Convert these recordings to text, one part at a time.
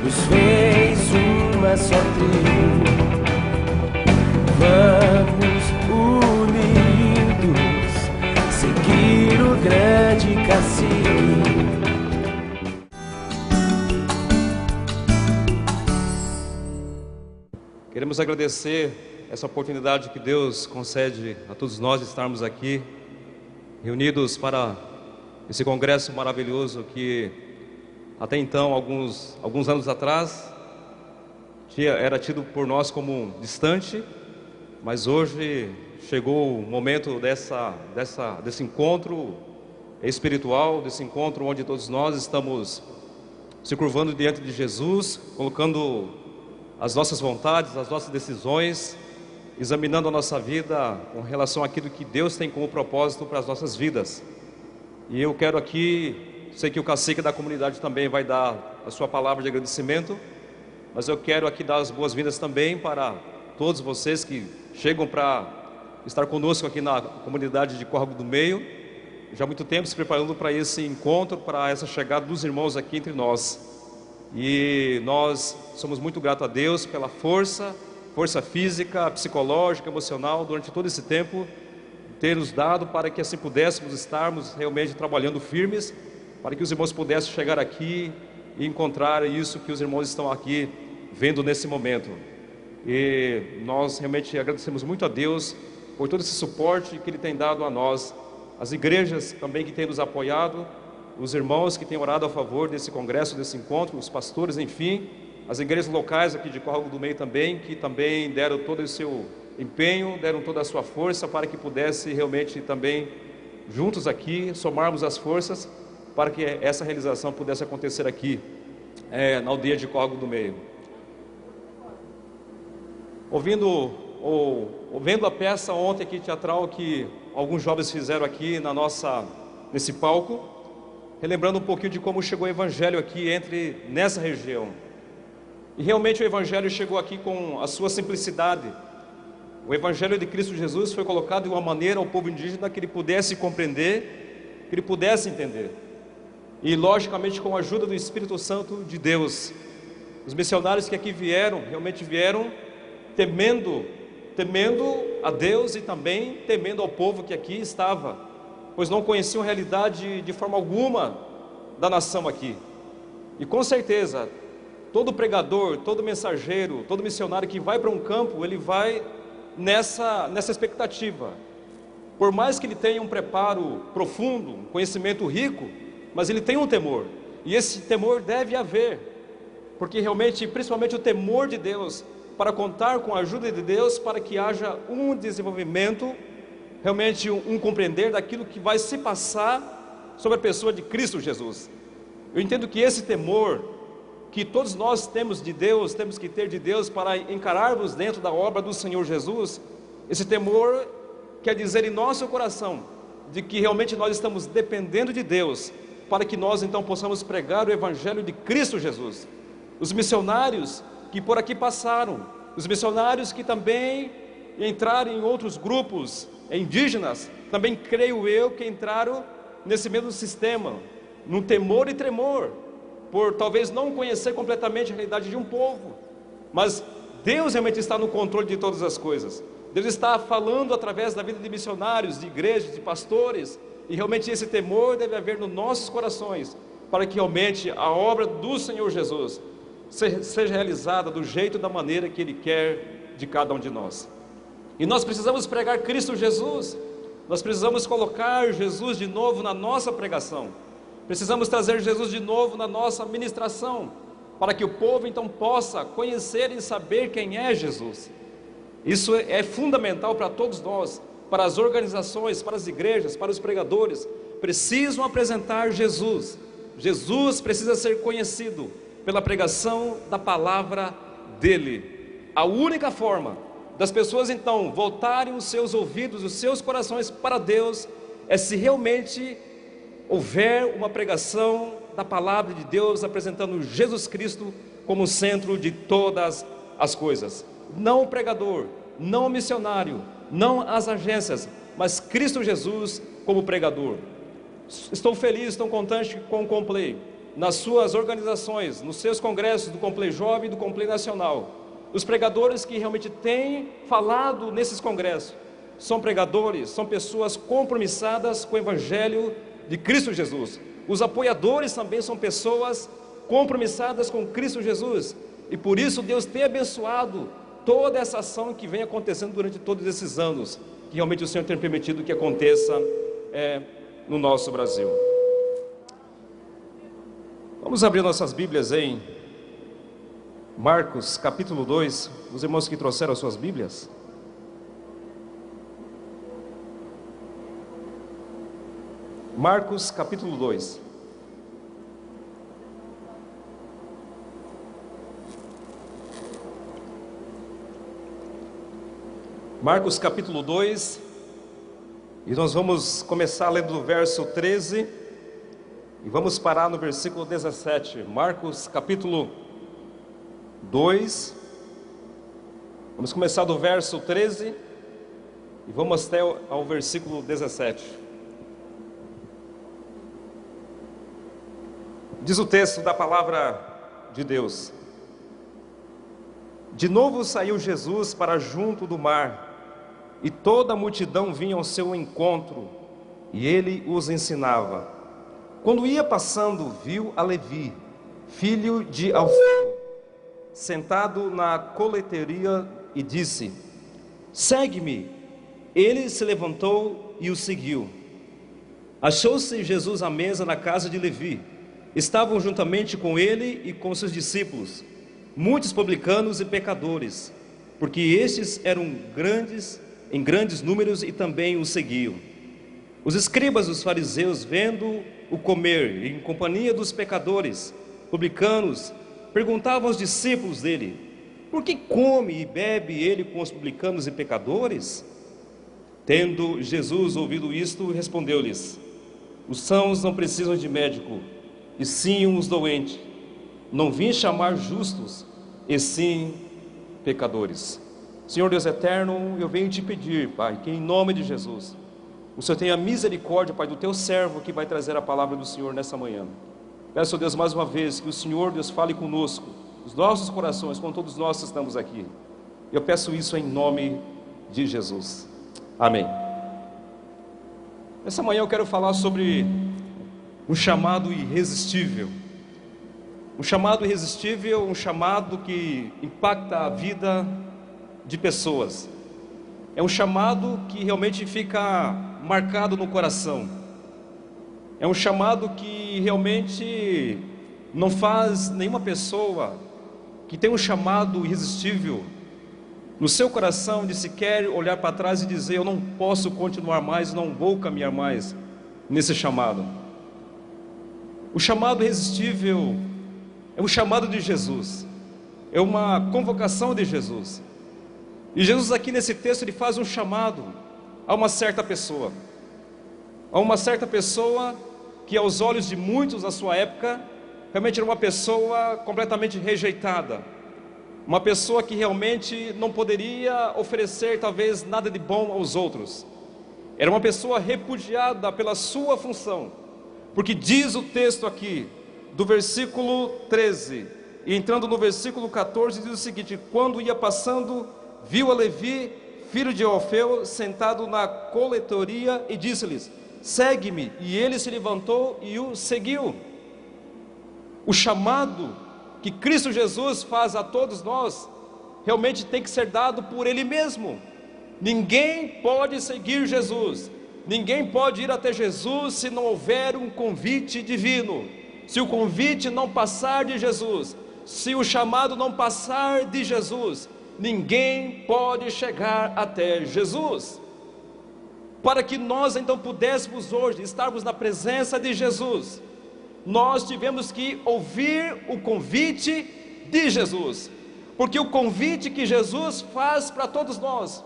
nos fez uma só tribo. Vamos unidos seguir o grande cacique. Queremos agradecer essa oportunidade que Deus concede a todos nós de estarmos aqui reunidos para esse congresso maravilhoso que até então, alguns anos atrás, era tido por nós como distante, mas hoje chegou o momento desse encontro espiritual, desse encontro onde todos nós estamos se curvando diante de Jesus, colocando as nossas vontades, as nossas decisões, examinando a nossa vida com relação àquilo que Deus tem como propósito para as nossas vidas. E eu quero aqui, sei que o cacique da comunidade também vai dar a sua palavra de agradecimento, mas eu quero aqui dar as boas-vindas também para todos vocês que chegam para estar conosco aqui na comunidade de Córrego do Meio, já há muito tempo se preparando para esse encontro, para essa chegada dos irmãos aqui entre nós. E nós somos muito gratos a Deus pela força física, psicológica, emocional, durante todo esse tempo, ter nos dado para que assim pudéssemos estarmos realmente trabalhando firmes, para que os irmãos pudessem chegar aqui e encontrar isso que os irmãos estão aqui vendo nesse momento. E nós realmente agradecemos muito a Deus por todo esse suporte que Ele tem dado a nós, as igrejas também que têm nos apoiado, os irmãos que têm orado a favor desse congresso, desse encontro, os pastores, enfim, as igrejas locais aqui de Córrego do Meio também, que também deram todo o seu empenho, deram toda a sua força para que pudesse realmente também, juntos aqui, somarmos as forças para que essa realização pudesse acontecer aqui, na aldeia de Córrego do Meio. Vendo a peça ontem aqui teatral que alguns jovens fizeram aqui nesse palco, relembrando um pouquinho de como chegou o Evangelho aqui nessa região. E realmente o Evangelho chegou aqui com a sua simplicidade. O Evangelho de Cristo Jesus foi colocado de uma maneira ao povo indígena que ele pudesse compreender, que ele pudesse entender. E logicamente com a ajuda do Espírito Santo de Deus. Os missionários que aqui vieram, realmente vieram temendo a Deus e também temendo ao povo que aqui estava, pois não conheciam a realidade de forma alguma da nação aqui. E com certeza, todo pregador, todo mensageiro, todo missionário que vai para um campo, ele vai nessa expectativa. Por mais que ele tenha um preparo profundo, um conhecimento rico, mas ele tem um temor. E esse temor deve haver, porque realmente, principalmente o temor de Deus, para contar com a ajuda de Deus, para que haja um desenvolvimento, realmente um compreender daquilo que vai se passar sobre a pessoa de Cristo Jesus. Eu entendo que esse temor que todos nós temos de Deus, temos que ter de Deus para encararmos dentro da obra do Senhor Jesus, esse temor quer dizer em nosso coração, de que realmente nós estamos dependendo de Deus, para que nós então possamos pregar o Evangelho de Cristo Jesus. Os missionários que por aqui passaram, os missionários que também entraram em outros grupos indígenas, também creio eu que entraram nesse mesmo sistema, num temor e tremor, por talvez não conhecer completamente a realidade de um povo, mas Deus realmente está no controle de todas as coisas. Deus está falando através da vida de missionários, de igrejas, de pastores, e realmente esse temor deve haver nos nossos corações, para que realmente a obra do Senhor Jesus seja realizada do jeito, da maneira que Ele quer de cada um de nós. E nós precisamos pregar Cristo Jesus, nós precisamos colocar Jesus de novo na nossa pregação, precisamos trazer Jesus de novo na nossa ministração, para que o povo então possa conhecer e saber quem é Jesus. Isso é fundamental para todos nós, para as organizações, para as igrejas, para os pregadores, precisam apresentar Jesus. Jesus precisa ser conhecido pela pregação da palavra dele. A única forma das pessoas então voltarem os seus ouvidos, os seus corações para Deus, é se realmente houver uma pregação da palavra de Deus, apresentando Jesus Cristo como centro de todas as coisas. Não o pregador, não o missionário, não as agências, mas Cristo Jesus como pregador. Estou feliz, estou contente com o Complay. nas suas organizações, nos seus congressos do Complay Jovem e do Complay Nacional, os pregadores que realmente têm falado nesses congressos, são pregadores, são pessoas compromissadas com o Evangelho de Cristo Jesus. Os apoiadores também são pessoas compromissadas com Cristo Jesus. E por isso Deus tem abençoado toda essa ação que vem acontecendo durante todos esses anos, que realmente o Senhor tem permitido que aconteça no nosso Brasil. Vamos abrir nossas Bíblias em Marcos capítulo 2, os irmãos que trouxeram as suas Bíblias. Marcos capítulo 2. Marcos capítulo 2, e nós vamos começar lendo do verso 13 e vamos parar no versículo 17. Marcos capítulo 2, vamos começar do verso 13 e vamos até ao versículo 17. Diz o texto da palavra de Deus: De novo saiu Jesus para junto do mar, e toda a multidão vinha ao seu encontro, e ele os ensinava. Quando ia passando, viu a Levi, filho de Alfeu, sentado na coleteria, e disse: Segue-me. Ele se levantou e o seguiu. Achou-se Jesus à mesa na casa de Levi. Estavam juntamente com ele e com seus discípulos muitos publicanos e pecadores, porque estes eram em grandes números e também o seguiam. Os escribas dos fariseus, vendo o comer em companhia dos pecadores, publicanos, perguntavam aos discípulos dele: Por que come e bebe ele com os publicanos e pecadores? Tendo Jesus ouvido isto, respondeu-lhes: Os sãos não precisam de médico, e sim os doentes. Não vim chamar justos, e sim pecadores. Senhor Deus eterno, eu venho te pedir, Pai, que em nome de Jesus, o Senhor tenha misericórdia, Pai, do teu servo que vai trazer a palavra do Senhor nessa manhã. Peço, Deus, mais uma vez, que o Senhor, Deus, fale conosco, os nossos corações, com todos nós que estamos aqui. Eu peço isso em nome de Jesus. Amém. Nessa manhã eu quero falar sobre um chamado irresistível. Um chamado irresistível, um chamado que impacta a vida de pessoas. É um chamado que realmente fica marcado no coração. É um chamado que realmente não faz nenhuma pessoa que tem um chamado irresistível no seu coração de sequer olhar para trás e dizer: eu não posso continuar mais, não vou caminhar mais nesse chamado. O chamado irresistível é um chamado de Jesus, é uma convocação de Jesus. E Jesus aqui nesse texto ele faz um chamado a uma certa pessoa. A uma certa pessoa que aos olhos de muitos na sua época realmente era uma pessoa completamente rejeitada. Uma pessoa que realmente não poderia oferecer talvez nada de bom aos outros. Era uma pessoa repudiada pela sua função. Porque diz o texto aqui, do versículo 13, e entrando no versículo 14, diz o seguinte: Quando ia passando, viu a Levi, filho de Alfeu, sentado na coletoria, e disse-lhes: Segue-me. E ele se levantou e o seguiu. O chamado que Cristo Jesus faz a todos nós, realmente tem que ser dado por Ele mesmo. Ninguém pode seguir Jesus, ninguém pode ir até Jesus se não houver um convite divino. Se o convite não passar de Jesus, se o chamado não passar de Jesus, ninguém pode chegar até Jesus. Para que nós então pudéssemos hoje estarmos na presença de Jesus, nós tivemos que ouvir o convite de Jesus, porque o convite que Jesus faz para todos nós,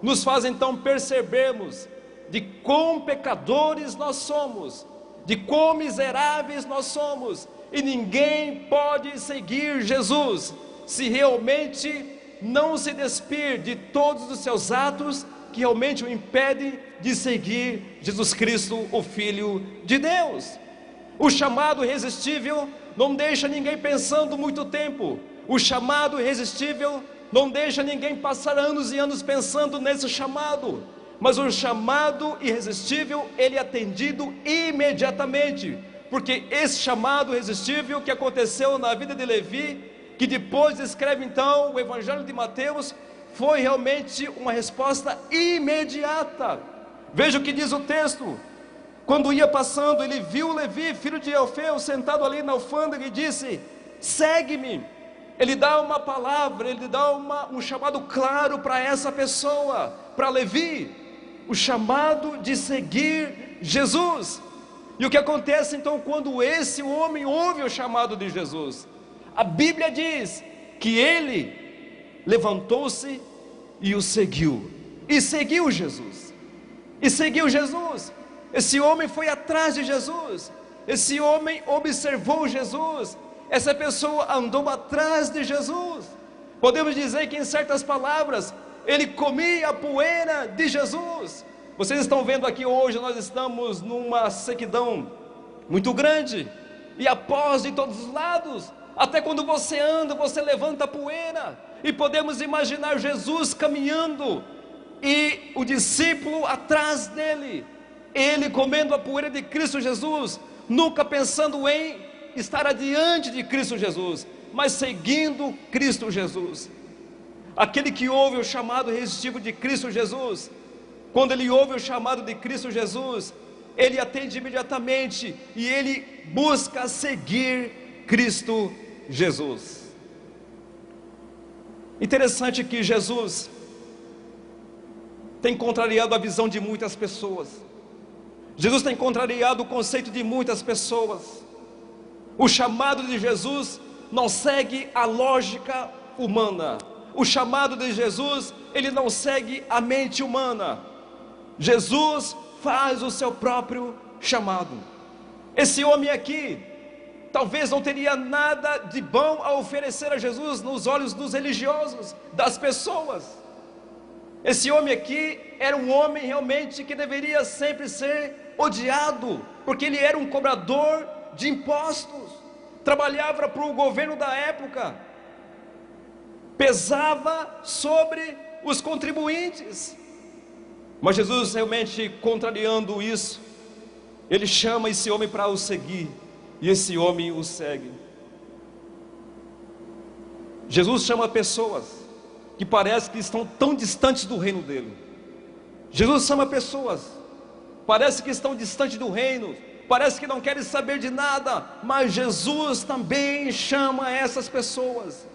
nos faz então percebermos de quão pecadores nós somos, de quão miseráveis nós somos, e ninguém pode seguir Jesus se realmente não se despir de todos os seus atos que realmente o impedem de seguir Jesus Cristo, o Filho de Deus. O chamado irresistível não deixa ninguém pensando muito tempo. O chamado irresistível não deixa ninguém passar anos e anos pensando nesse chamado. Mas o chamado irresistível, ele é atendido imediatamente. Porque esse chamado irresistível que aconteceu na vida de Levi, que depois escreve então o Evangelho de Mateus, foi realmente uma resposta imediata. Veja o que diz o texto. Quando ia passando, ele viu Levi, filho de Alfeu, sentado ali na alfândega e disse: segue-me. Ele dá uma palavra, ele dá um chamado claro para essa pessoa, para Levi, o chamado de seguir Jesus. E o que acontece então quando esse homem ouve o chamado de Jesus? A Bíblia diz que ele levantou-se e o seguiu, e seguiu Jesus, e seguiu Jesus. Esse homem foi atrás de Jesus, esse homem observou Jesus, essa pessoa andou atrás de Jesus. Podemos dizer que em certas palavras, ele comia a poeira de Jesus. Vocês estão vendo aqui hoje, nós estamos numa sequidão muito grande, e após de todos os lados, até quando você anda, você levanta a poeira, e podemos imaginar Jesus caminhando, e o discípulo atrás dele, ele comendo a poeira de Cristo Jesus, nunca pensando em estar adiante de Cristo Jesus, mas seguindo Cristo Jesus. Aquele que ouve o chamado irresistível de Cristo Jesus, quando ele ouve o chamado de Cristo Jesus, ele atende imediatamente, e ele busca seguir Cristo Jesus. Interessante que Jesus tem contrariado a visão de muitas pessoas. Jesus tem contrariado o conceito de muitas pessoas. O chamado de Jesus não segue a lógica humana. O chamado de Jesus, ele não segue a mente humana. Jesus faz o seu próprio chamado. Esse homem aqui talvez não teria nada de bom a oferecer a Jesus nos olhos dos religiosos, das pessoas. Esse homem aqui era um homem realmente que deveria sempre ser odiado, porque ele era um cobrador de impostos, trabalhava para o governo da época, pesava sobre os contribuintes. Mas Jesus, realmente contrariando isso, ele chama esse homem para o seguir, e esse homem o segue. Jesus chama pessoas que parece que estão tão distantes do reino dele. Jesus chama pessoas, parece que estão distantes do reino, parece que não querem saber de nada, mas Jesus também chama essas pessoas.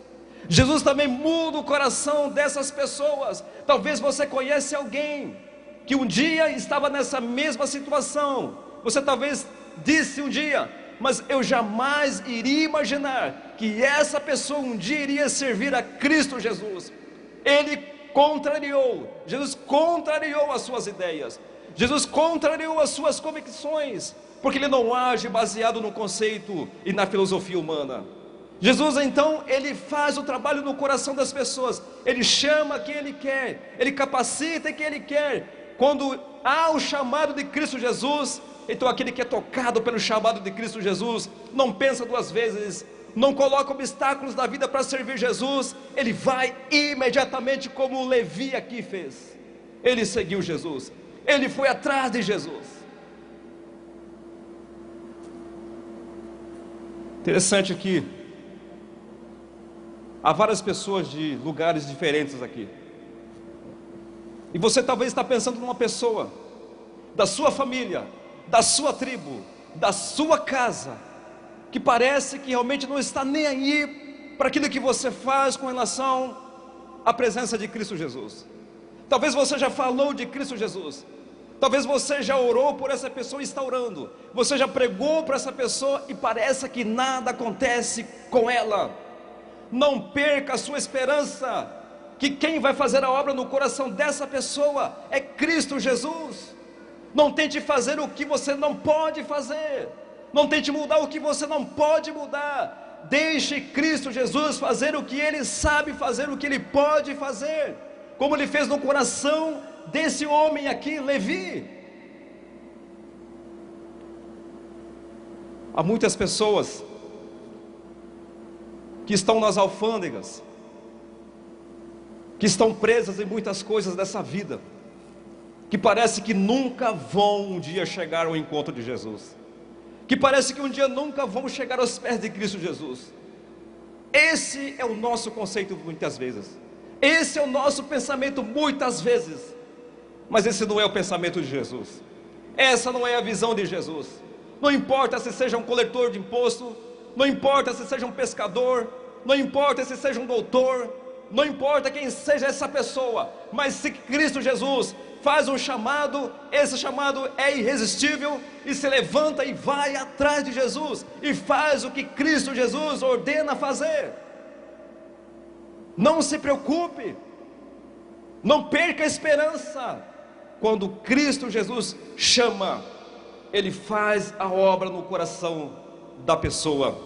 Jesus também muda o coração dessas pessoas. Talvez você conhece alguém que um dia estava nessa mesma situação. Você talvez disse um dia: mas eu jamais iria imaginar que essa pessoa um dia iria servir a Cristo Jesus. Ele contrariou, Jesus contrariou as suas ideias, Jesus contrariou as suas convicções, porque ele não age baseado no conceito e na filosofia humana. Jesus então, ele faz o trabalho no coração das pessoas, ele chama quem ele quer, ele capacita quem ele quer. Quando há o chamado de Cristo Jesus, então aquele que é tocado pelo chamado de Cristo Jesus, não pensa duas vezes, não coloca obstáculos na vida para servir Jesus, ele vai imediatamente, como o Levi aqui fez. Ele seguiu Jesus, ele foi atrás de Jesus. Interessante que há várias pessoas de lugares diferentes aqui, e você talvez está pensando numa pessoa da sua família, da sua tribo, da sua casa, que parece que realmente não está nem aí para aquilo que você faz com relação à presença de Cristo Jesus. Talvez você já falou de Cristo Jesus, talvez você já orou por essa pessoa e está orando, você já pregou para essa pessoa e parece que nada acontece com ela. Não perca a sua esperança, que quem vai fazer a obra no coração dessa pessoa é Cristo Jesus. Não tente fazer o que você não pode fazer, não tente mudar o que você não pode mudar. Deixe Cristo Jesus fazer o que Ele sabe fazer, o que Ele pode fazer, como Ele fez no coração desse homem aqui, Levi. Há muitas pessoas que estão nas alfândegas, que estão presas em muitas coisas dessa vida, que parece que nunca vão um dia chegar ao encontro de Jesus, que parece que um dia nunca vão chegar aos pés de Cristo Jesus. Esse é o nosso conceito muitas vezes, esse é o nosso pensamento muitas vezes, mas esse não é o pensamento de Jesus, essa não é a visão de Jesus. Não importa se seja um coletor de imposto, não importa se seja um pescador, não importa se seja um doutor, não importa quem seja essa pessoa, mas se Cristo Jesus faz um chamado, esse chamado é irresistível, e se levanta e vai atrás de Jesus, e faz o que Cristo Jesus ordena fazer. Não se preocupe, não perca a esperança. Quando Cristo Jesus chama, Ele faz a obra no coração da pessoa,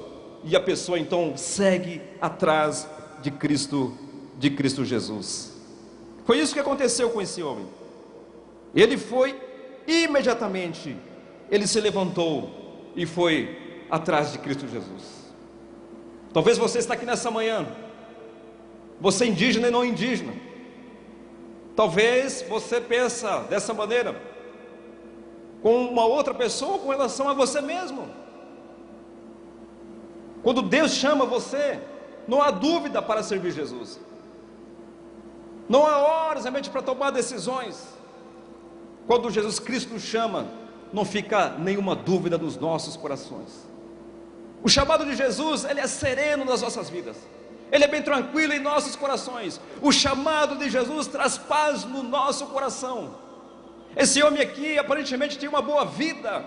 e a pessoa então segue atrás de Cristo Jesus. Foi isso que aconteceu com esse homem. Ele foi imediatamente, ele se levantou e foi atrás de Cristo Jesus. Talvez você está aqui nessa manhã, você é indígena e não indígena. Talvez você pensa dessa maneira com uma outra pessoa com relação a você mesmo. Quando Deus chama você, não há dúvida para servir Jesus, não há horas realmente para tomar decisões. Quando Jesus Cristo nos chama, não fica nenhuma dúvida nos nossos corações. O chamado de Jesus, ele é sereno nas nossas vidas, ele é bem tranquilo em nossos corações. O chamado de Jesus traz paz no nosso coração. Esse homem aqui aparentemente tinha uma boa vida,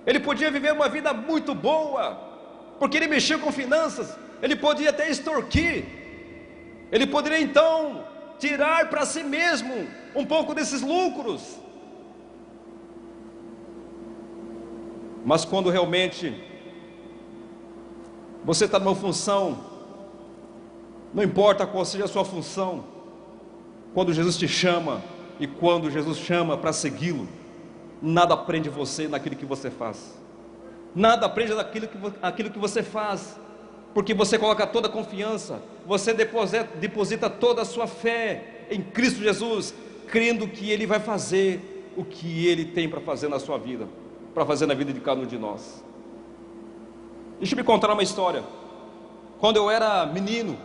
ele podia viver uma vida muito boa, porque ele mexia com finanças, ele podia até extorquir, ele poderia então tirar para si mesmo um pouco desses lucros. Mas quando realmente você está numa função, não importa qual seja a sua função, quando Jesus te chama, e quando Jesus chama para segui-lo, nada prende você naquilo que você faz, nada prende naquilo que você faz, porque você coloca toda a confiança, você deposita toda a sua fé em Cristo Jesus, crendo que Ele vai fazer o que Ele tem para fazer na sua vida, para fazer na vida de cada um de nós. Deixa eu me contar uma história. Quando eu era menino,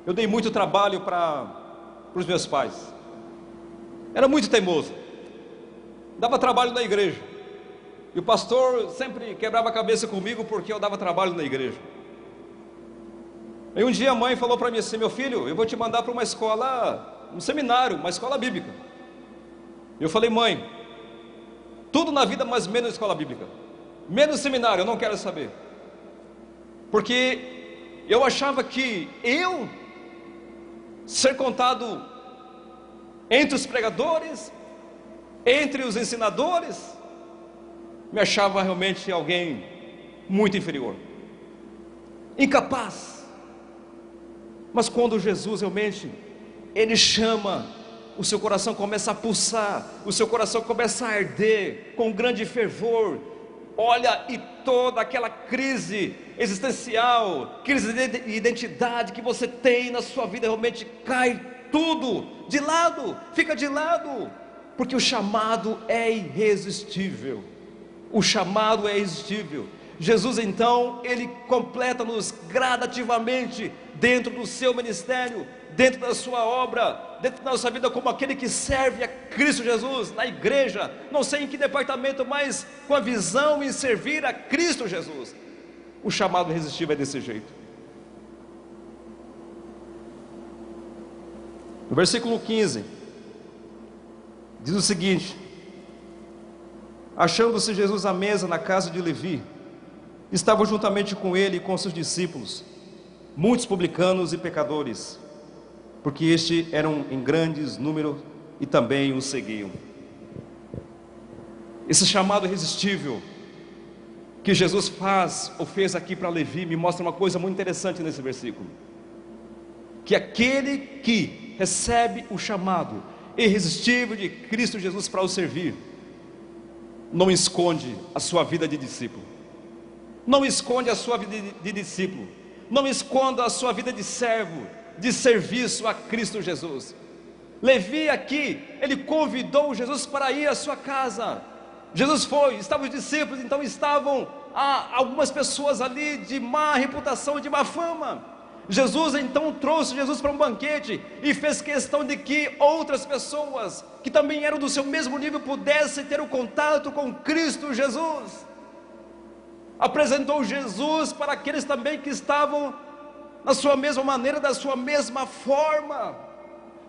eu dei muito trabalho para os meus pais. Era muito teimoso, dava trabalho na igreja, e o pastor sempre quebrava a cabeça comigo porque eu dava trabalho na igreja. Aí um dia a mãe falou para mim assim: meu filho, eu vou te mandar para uma escola, um seminário, uma escola bíblica. Eu falei: mãe, tudo na vida mas menos escola bíblica, menos seminário, eu não quero saber. Porque eu achava que eu ser contado entre os pregadores, entre os ensinadores, me achava realmente alguém muito inferior, incapaz. Mas quando Jesus realmente, Ele chama, o seu coração começa a pulsar, o seu coração começa a arder com grande fervor. Olha, e toda aquela crise existencial, crise de identidade que você tem na sua vida, realmente cai tudo de lado, fica de lado, porque o chamado é irresistível. O chamado é irresistível. Jesus então, Ele completa-nos gradativamente dentro do seu ministério, dentro da sua obra, dentro da nossa vida, como aquele que serve a Cristo Jesus na igreja, não sei em que departamento, mas com a visão em servir a Cristo Jesus. O chamado irresistível é desse jeito. No versículo 15 diz o seguinte: achando-se Jesus à mesa na casa de Levi, estavam juntamente com ele e com seus discípulos muitos publicanos e pecadores, porque estes eram em grandes número e também o seguiam. Esse chamado irresistível que Jesus faz ou fez aqui para Levi me mostra uma coisa muito interessante nesse versículo: que aquele que recebe o chamado irresistível de Cristo Jesus para o servir, não esconde a sua vida de discípulo, Não esconde a sua vida de discípulo. Não esconda a sua vida de servo, de serviço a Cristo Jesus. Levi aqui, ele convidou Jesus para ir à sua casa. Jesus foi, estavam os discípulos, então estavam algumas pessoas ali de má reputação, de má fama. Jesus então trouxe Jesus para um banquete e fez questão de que outras pessoas que também eram do seu mesmo nível pudessem ter o contato com Cristo Jesus. Apresentou Jesus para aqueles também que estavam na sua mesma maneira, da sua mesma forma.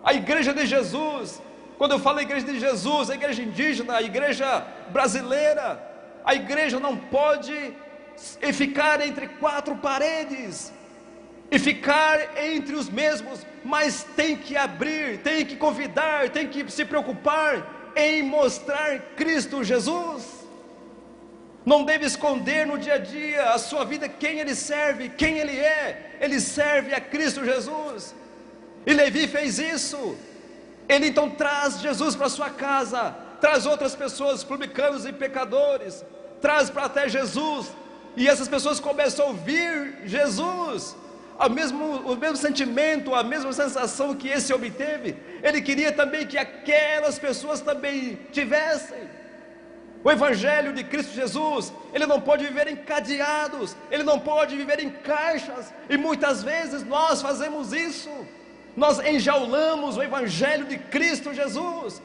A igreja de Jesus, quando eu falo a igreja de Jesus, a igreja indígena, a igreja brasileira, a igreja não pode ficar entre quatro paredes e ficar entre os mesmos, mas tem que abrir, tem que convidar, tem que se preocupar em mostrar Cristo Jesus. Não deve esconder no dia a dia a sua vida, quem ele serve, quem ele é. Ele serve a Cristo Jesus. E Levi fez isso. Ele então traz Jesus para sua casa, traz outras pessoas, publicanos e pecadores, traz para até Jesus, e essas pessoas começam a ouvir Jesus. O mesmo sentimento, a mesma sensação que esse obteve, ele queria também que aquelas pessoas também tivessem. O Evangelho de Cristo Jesus, ele não pode viver em cadeados, ele não pode viver em caixas, e muitas vezes nós fazemos isso. Nós enjaulamos o Evangelho de Cristo Jesus,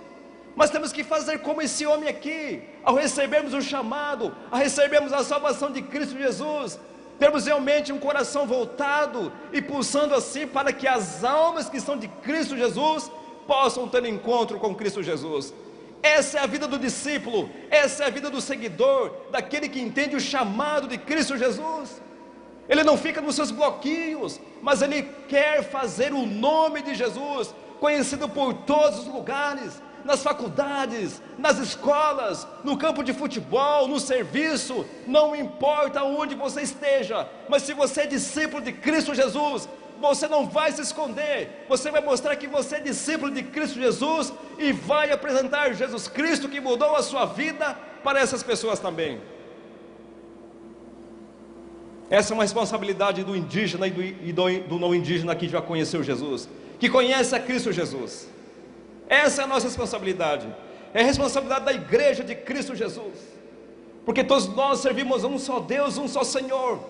mas temos que fazer como esse homem aqui, ao recebermos o chamado, ao recebermos a salvação de Cristo Jesus, termos realmente um coração voltado e pulsando assim para que as almas que são de Cristo Jesus possam ter encontro com Cristo Jesus. Essa é a vida do discípulo, essa é a vida do seguidor, daquele que entende o chamado de Cristo Jesus. Ele não fica nos seus bloquinhos, mas ele quer fazer o nome de Jesus conhecido por todos os lugares, nas faculdades, nas escolas, no campo de futebol, no serviço, não importa onde você esteja, mas se você é discípulo de Cristo Jesus, você não vai se esconder, você vai mostrar que você é discípulo de Cristo Jesus e vai apresentar Jesus Cristo que mudou a sua vida para essas pessoas também. Essa é uma responsabilidade do indígena e do não indígena que já conheceu Jesus, que conhece a Cristo Jesus. Essa é a nossa responsabilidade, é a responsabilidade da igreja de Cristo Jesus, porque todos nós servimos a um só Deus, um só Senhor.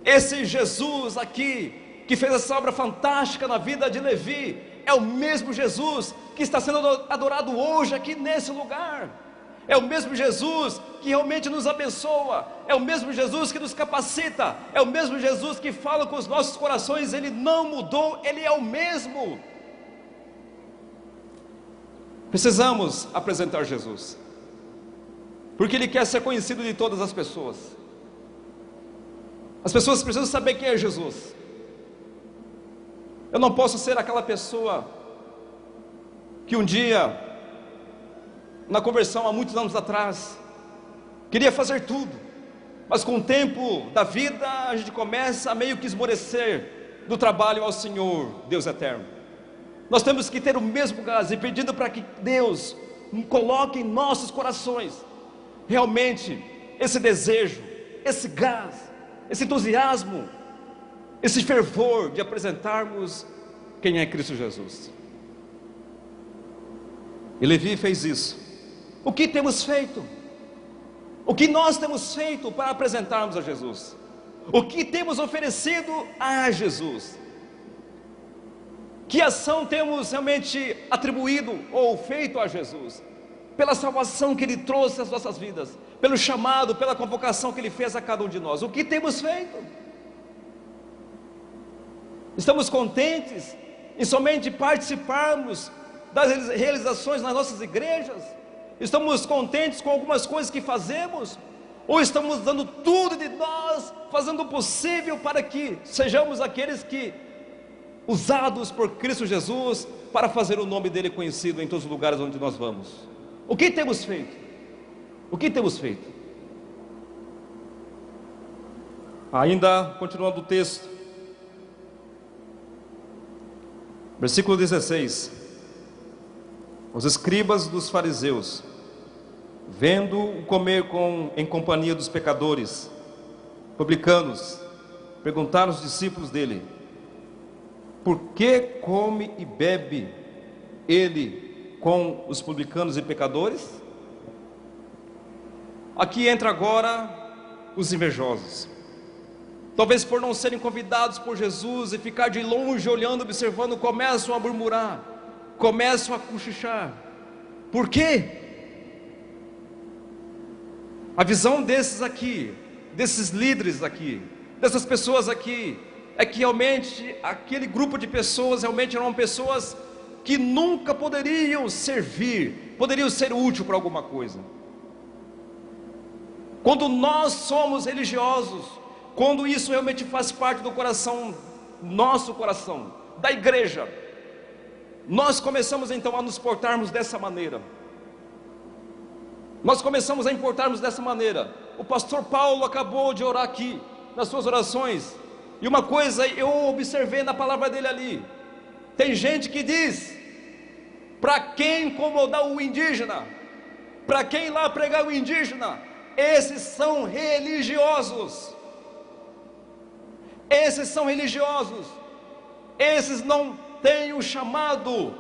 Esse Jesus aqui, que fez essa obra fantástica na vida de Levi, é o mesmo Jesus que está sendo adorado hoje aqui nesse lugar. É o mesmo Jesus que realmente nos abençoa, é o mesmo Jesus que nos capacita, é o mesmo Jesus que fala com os nossos corações. Ele não mudou, ele é o mesmo. Precisamos apresentar Jesus, porque ele quer ser conhecido de todas as pessoas. As pessoas precisam saber quem é Jesus. Eu não posso ser aquela pessoa que um dia, na conversão há muitos anos atrás, queria fazer tudo, mas com o tempo da vida a gente começa a meio que esmorecer do trabalho ao Senhor, Deus eterno. Nós temos que ter o mesmo gás e pedindo para que Deus coloque em nossos corações realmente esse desejo, esse gás, esse entusiasmo, esse fervor de apresentarmos quem é Cristo Jesus. E Levi fez isso. O que temos feito? O que nós temos feito para apresentarmos a Jesus? O que temos oferecido a Jesus? Que ação temos realmente atribuído ou feito a Jesus? Pela salvação que Ele trouxe às nossas vidas, pelo chamado, pela convocação que Ele fez a cada um de nós. O que temos feito? Estamos contentes em somente participarmos das realizações nas nossas igrejas? Estamos contentes com algumas coisas que fazemos? Ou estamos dando tudo de nós, fazendo o possível para que sejamos aqueles que, usados por Cristo Jesus, para fazer o nome dEle conhecido em todos os lugares onde nós vamos? O que temos feito? O que temos feito? Ainda continuando o texto, versículo 16: os escribas dos fariseus vendo-o comer em companhia dos pecadores, publicanos, perguntaram os discípulos dele: por que come e bebe ele com os publicanos e pecadores? Aqui entra agora os invejosos. Talvez por não serem convidados por Jesus e ficar de longe olhando, observando, começam a murmurar, começam a cochichar. Por quê? A visão desses aqui, desses líderes aqui, dessas pessoas aqui, é que realmente aquele grupo de pessoas realmente eram pessoas que nunca poderiam servir, poderiam ser úteis para alguma coisa. Quando nós somos religiosos, quando isso realmente faz parte do coração, nosso coração, da igreja, nós começamos então a nos portarmos dessa maneira. Nós começamos a importarmos dessa maneira. O pastor Paulo acabou de orar aqui, nas suas orações, e uma coisa eu observei na palavra dele ali: tem gente que diz, para quem incomodar o indígena, para quem ir lá pregar o indígena, esses são religiosos. Esses são religiosos. Esses não têm o chamado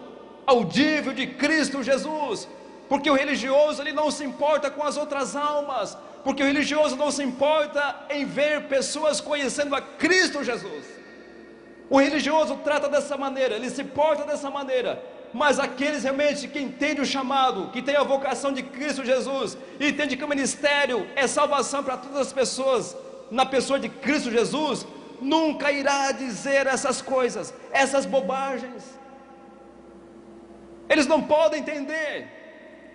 audível de Cristo Jesus. Porque o religioso, ele não se importa com as outras almas. Porque o religioso não se importa em ver pessoas conhecendo a Cristo Jesus. O religioso trata dessa maneira, ele se porta dessa maneira. Mas aqueles realmente que entendem o chamado, que têm a vocação de Cristo Jesus, e entendem que o ministério é salvação para todas as pessoas, na pessoa de Cristo Jesus, nunca irá dizer essas coisas, essas bobagens. Eles não podem entender,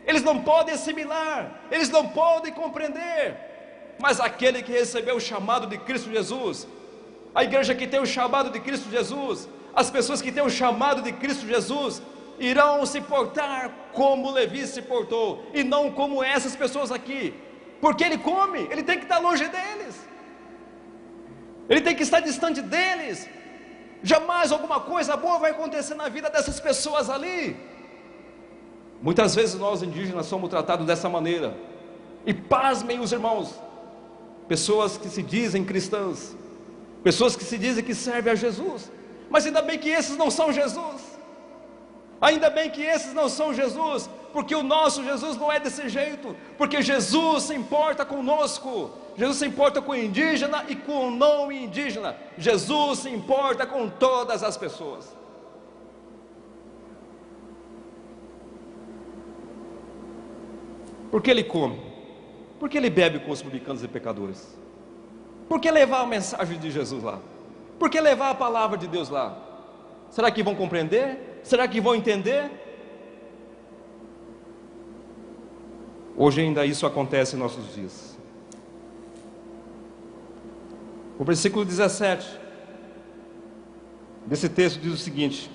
eles não podem assimilar, eles não podem compreender. Mas aquele que recebeu o chamado de Cristo Jesus, a igreja que tem o chamado de Cristo Jesus, as pessoas que têm o chamado de Cristo Jesus, irão se portar como Levi se portou, e não como essas pessoas aqui. Porque ele come, ele tem que estar longe deles, ele tem que estar distante deles. Jamais alguma coisa boa vai acontecer na vida dessas pessoas ali. Muitas vezes nós indígenas somos tratados dessa maneira. E pasmem os irmãos, pessoas que se dizem cristãs, pessoas que se dizem que servem a Jesus, mas ainda bem que esses não são Jesus. Ainda bem que esses não são Jesus, porque o nosso Jesus não é desse jeito, porque Jesus se importa conosco. Jesus se importa com o indígena e com o não indígena. Jesus se importa com todas as pessoas. Por que ele come? Por que ele bebe com os publicanos e pecadores? Por que levar a mensagem de Jesus lá? Por que levar a palavra de Deus lá? Será que vão compreender? Será que vão entender? Hoje ainda isso acontece em nossos dias. O versículo 17 desse texto diz o seguinte: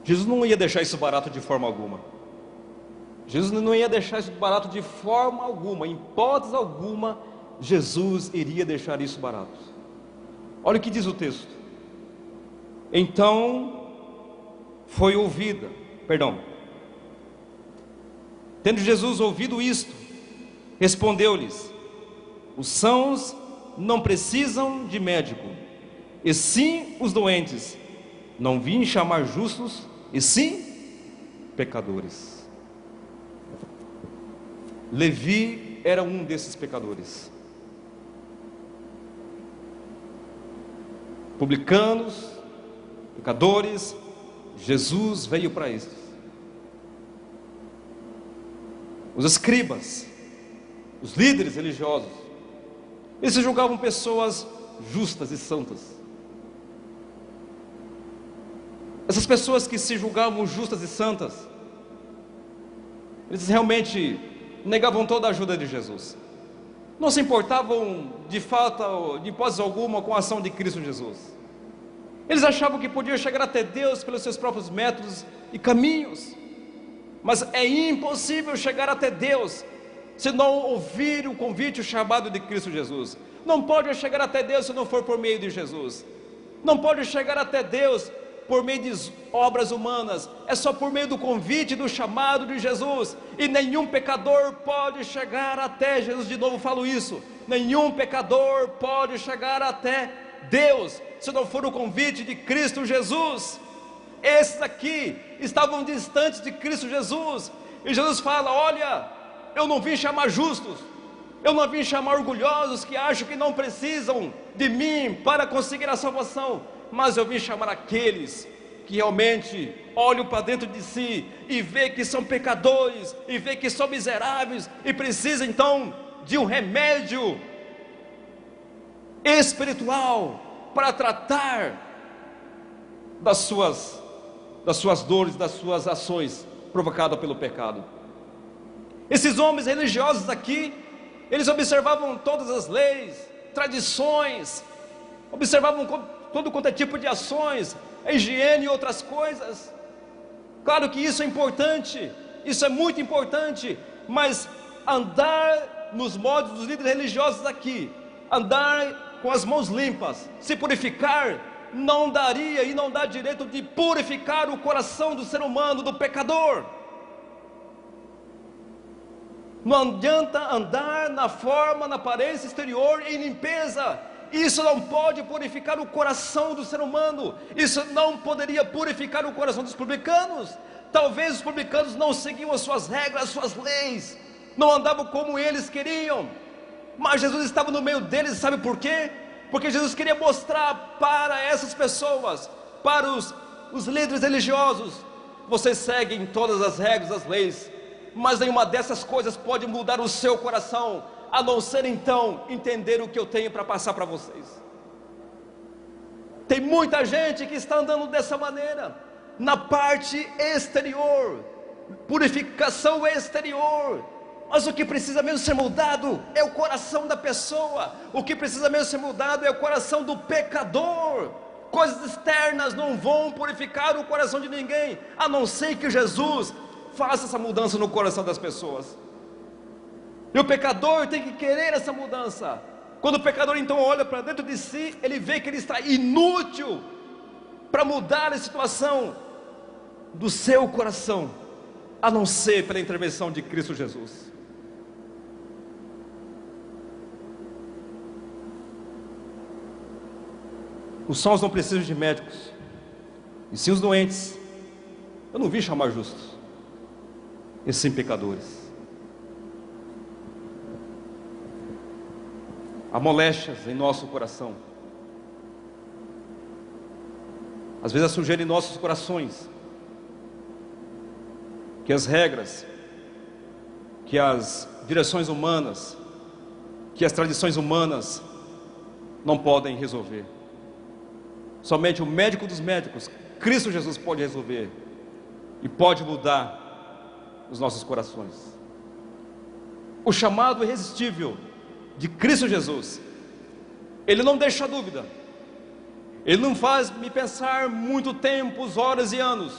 Jesus não ia deixar isso barato de forma alguma. Jesus não ia deixar isso barato de forma alguma, em hipótese alguma, Jesus iria deixar isso barato. Olha o que diz o texto. Então foi ouvida, tendo Jesus ouvido isto, respondeu-lhes: os sãos não precisam de médico, e sim os doentes. Não vim chamar justos, e sim pecadores. Levi era um desses pecadores. Publicanos, pecadores, Jesus veio para estes. Os escribas, os líderes religiosos, eles se julgavam pessoas justas e santas. Essas pessoas que se julgavam justas e santas, eles realmente negavam toda a ajuda de Jesus. Não se importavam de fato, de hipótese alguma, com a ação de Cristo Jesus. Eles achavam que podiam chegar até Deus pelos seus próprios métodos e caminhos. Mas é impossível chegar até Deus se não ouvir o convite, o chamado de Cristo Jesus. Não pode chegar até Deus se não for por meio de Jesus. Não pode chegar até Deus por meio de obras humanas, é só por meio do convite, do chamado de Jesus. E nenhum pecador pode chegar até Jesus. De novo falo isso: nenhum pecador pode chegar até Deus se não for o convite de Cristo Jesus. Esses aqui estavam distantes de Cristo Jesus, e Jesus fala: olha, eu não vim chamar justos, eu não vim chamar orgulhosos que acham que não precisam de mim para conseguir a salvação, mas eu vim chamar aqueles que realmente olham para dentro de si e vê que são pecadores, e vê que são miseráveis, e precisam então de um remédio espiritual para tratar das suas dores, das suas ações provocadas pelo pecado. Esses homens religiosos aqui, eles observavam todas as leis, tradições, observavam todo quanto é tipo de ações, a higiene e outras coisas. Claro que isso é importante, isso é muito importante, mas andar nos modos dos líderes religiosos aqui, andar com as mãos limpas, se purificar, não daria e não dá direito de purificar o coração do ser humano, do pecador. Não adianta andar na forma, na aparência exterior em limpeza. Isso não pode purificar o coração do ser humano. Isso não poderia purificar o coração dos publicanos. Talvez os publicanos não seguiam as suas regras, as suas leis, não andavam como eles queriam, mas Jesus estava no meio deles. Sabe por quê? Porque Jesus queria mostrar para essas pessoas, para os líderes religiosos: vocês seguem todas as regras, as leis, mas nenhuma dessas coisas pode mudar o seu coração, a não ser então entender o que eu tenho para passar para vocês. Tem muita gente que está andando dessa maneira, na parte exterior, purificação exterior, mas o que precisa mesmo ser mudado é o coração da pessoa. O que precisa mesmo ser mudado é o coração do pecador. Coisas externas não vão purificar o coração de ninguém, a não ser que Jesus faça essa mudança no coração das pessoas. E o pecador tem que querer essa mudança. Quando o pecador então olha para dentro de si, ele vê que ele está inútil para mudar a situação do seu coração, a não ser pela intervenção de Cristo Jesus. Os sãos não precisam de médicos, e sim os doentes. Eu não vim chamar justos, e sim pecadores. Há moléstias em nosso coração, às vezes a sujeira em nossos corações, que as regras, que as direções humanas, que as tradições humanas não podem resolver. Somente o médico dos médicos, Cristo Jesus, pode resolver e pode mudar os nossos corações. O chamado irresistível de Cristo Jesus, ele não deixa dúvida, ele não faz me pensar muito tempo, horas e anos.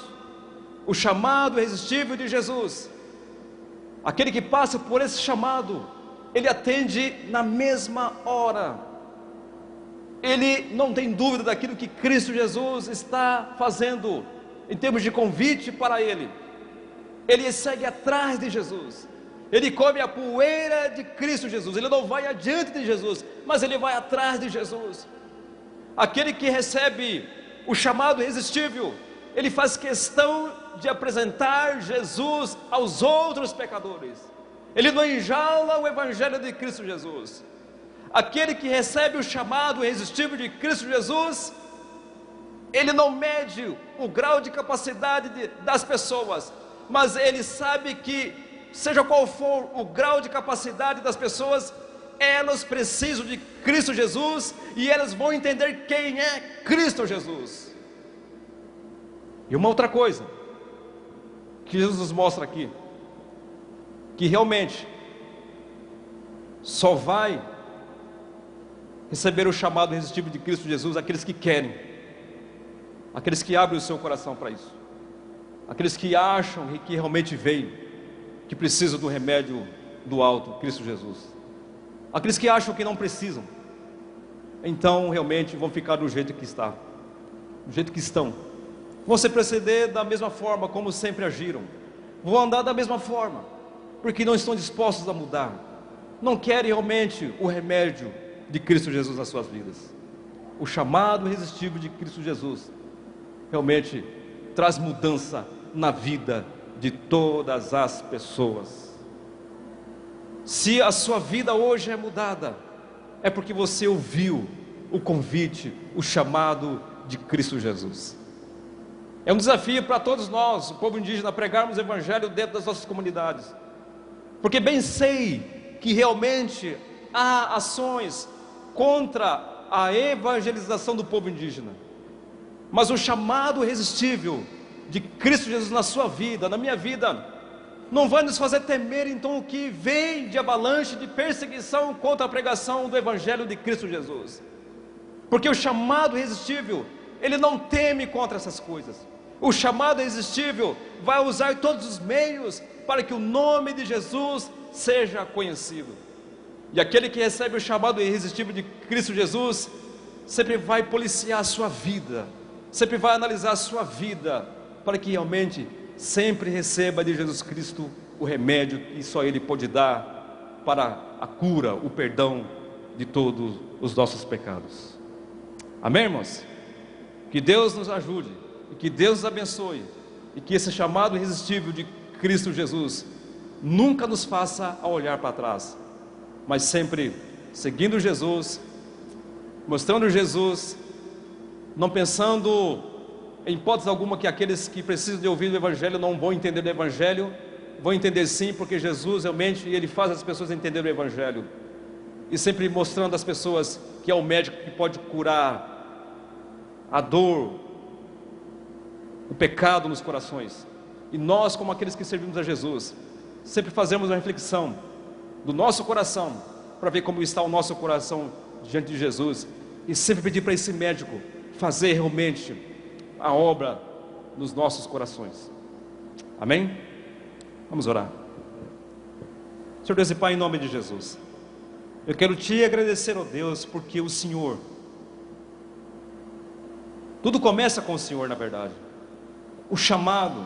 O chamado irresistível de Jesus, aquele que passa por esse chamado, ele atende na mesma hora. Ele não tem dúvida daquilo que Cristo Jesus está fazendo em termos de convite para ele. Ele segue atrás de Jesus, ele come a poeira de Cristo Jesus. Ele não vai adiante de Jesus, mas ele vai atrás de Jesus. Aquele que recebe o chamado irresistível, ele faz questão de apresentar Jesus aos outros pecadores. Ele não enjaula o evangelho de Cristo Jesus. Aquele que recebe o chamado irresistível de Cristo Jesus, ele não mede o grau de capacidade das pessoas, mas ele sabe que, seja qual for o grau de capacidade das pessoas, elas precisam de Cristo Jesus, e elas vão entender quem é Cristo Jesus. E uma outra coisa que Jesus nos mostra aqui, que realmente só vai receber o chamado irresistível de Cristo Jesus aqueles que querem, aqueles que abrem o seu coração para isso, aqueles que acham e que realmente veem que precisam do remédio do alto, Cristo Jesus. Aqueles que acham que não precisam, então realmente vão ficar do jeito que está, do jeito que estão, vão se proceder da mesma forma como sempre agiram, vão andar da mesma forma, porque não estão dispostos a mudar, não querem realmente o remédio de Cristo Jesus nas suas vidas. O chamado irresistível de Cristo Jesus realmente traz mudança na vida de todas as pessoas. Se a sua vida hoje é mudada, é porque você ouviu o convite, o chamado de Cristo Jesus. É um desafio para todos nós, o povo indígena, pregarmos o evangelho dentro das nossas comunidades, porque bem sei que realmente há ações contra a evangelização do povo indígena, mas o chamado irresistível de Cristo Jesus na sua vida, na minha vida, não vai nos fazer temer então o que vem de avalanche, de perseguição contra a pregação do evangelho de Cristo Jesus, porque o chamado irresistível, ele não teme contra essas coisas. O chamado irresistível vai usar todos os meios para que o nome de Jesus seja conhecido. E aquele que recebe o chamado irresistível de Cristo Jesus sempre vai policiar a sua vida, sempre vai analisar a sua vida, para que realmente sempre receba de Jesus Cristo o remédio que só Ele pode dar para a cura, o perdão de todos os nossos pecados. Amém, irmãos? Que Deus nos ajude, e que Deus nos abençoe, e que esse chamado irresistível de Cristo Jesus nunca nos faça a olhar para trás, mas sempre seguindo Jesus, mostrando Jesus, não pensando em hipótese alguma que aqueles que precisam de ouvir o Evangelho não vão entender o Evangelho. Vão entender sim, porque Jesus realmente, Ele faz as pessoas entenderem o Evangelho, e sempre mostrando às pessoas que é o médico que pode curar a dor, o pecado nos corações. E nós, como aqueles que servimos a Jesus, sempre fazemos uma reflexão do nosso coração, para ver como está o nosso coração diante de Jesus, e sempre pedir para esse médico fazer realmente a obra nos nossos corações. Amém? Vamos orar. Senhor Deus e Pai, em nome de Jesus, eu quero te agradecer, ó Deus, porque o Senhor, tudo começa com o Senhor, na verdade. O chamado,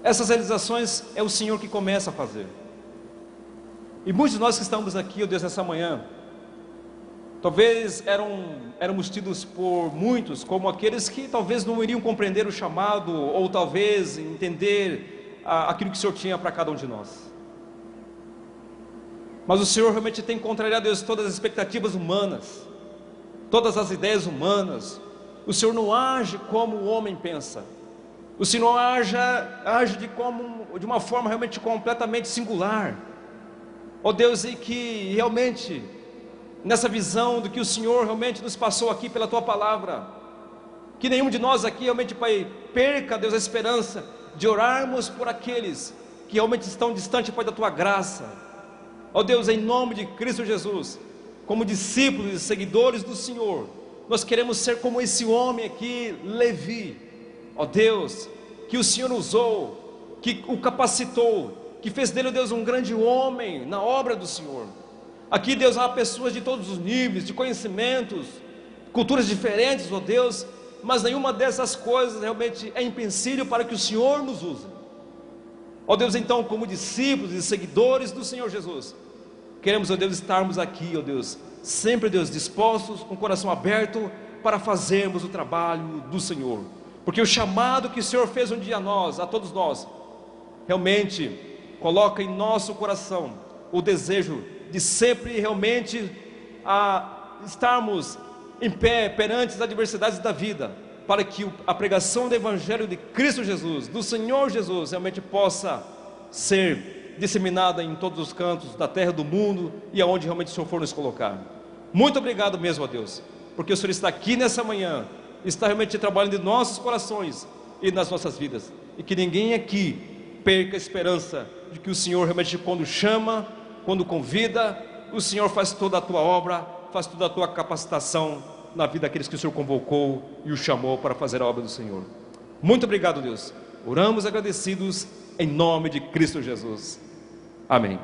essas realizações é o Senhor que começa a fazer. E muitos de nós que estamos aqui, ó Deus, nessa manhã, talvez éramos tidos por muitos como aqueles que talvez não iriam compreender o chamado, ou talvez entender aquilo que o Senhor tinha para cada um de nós. Mas o Senhor realmente tem contrariado, Deus, todas as expectativas humanas, todas as ideias humanas. O Senhor não age como o homem pensa. O Senhor age de uma forma realmente completamente singular. Ó Deus, e que realmente, nessa visão do que o Senhor realmente nos passou aqui pela Tua Palavra, que nenhum de nós aqui realmente, Pai, perca, Deus, a esperança de orarmos por aqueles que realmente estão distantes, Pai, da Tua graça. Ó Deus, em nome de Cristo Jesus, como discípulos e seguidores do Senhor, nós queremos ser como esse homem aqui, Levi. Ó Deus, que o Senhor usou, que o capacitou, que fez dele, ó Deus, um grande homem na obra do Senhor. Aqui, Deus, há pessoas de todos os níveis, de conhecimentos, culturas diferentes, ó Deus, mas nenhuma dessas coisas realmente é empecilho para que o Senhor nos use. Ó Deus, então, como discípulos e seguidores do Senhor Jesus, queremos, ó Deus, estarmos aqui, ó Deus, sempre, Deus, dispostos, com o coração aberto, para fazermos o trabalho do Senhor, porque o chamado que o Senhor fez um dia a nós, a todos nós, realmente coloca em nosso coração o desejo de sempre realmente estarmos em pé perante as adversidades da vida, para que a pregação do Evangelho de Cristo Jesus, do Senhor Jesus, realmente possa ser disseminada em todos os cantos da terra, do mundo, e aonde realmente o Senhor for nos colocar. Muito obrigado mesmo, ó Deus, porque o Senhor está aqui nessa manhã, está realmente trabalhando em nossos corações e nas nossas vidas, e que ninguém aqui perca a esperança de que o Senhor realmente, quando chama, quando convida, o Senhor faz toda a tua obra, faz toda a tua capacitação na vida daqueles que o Senhor convocou e o chamou para fazer a obra do Senhor. Muito obrigado, Deus. Oramos agradecidos em nome de Cristo Jesus. Amém.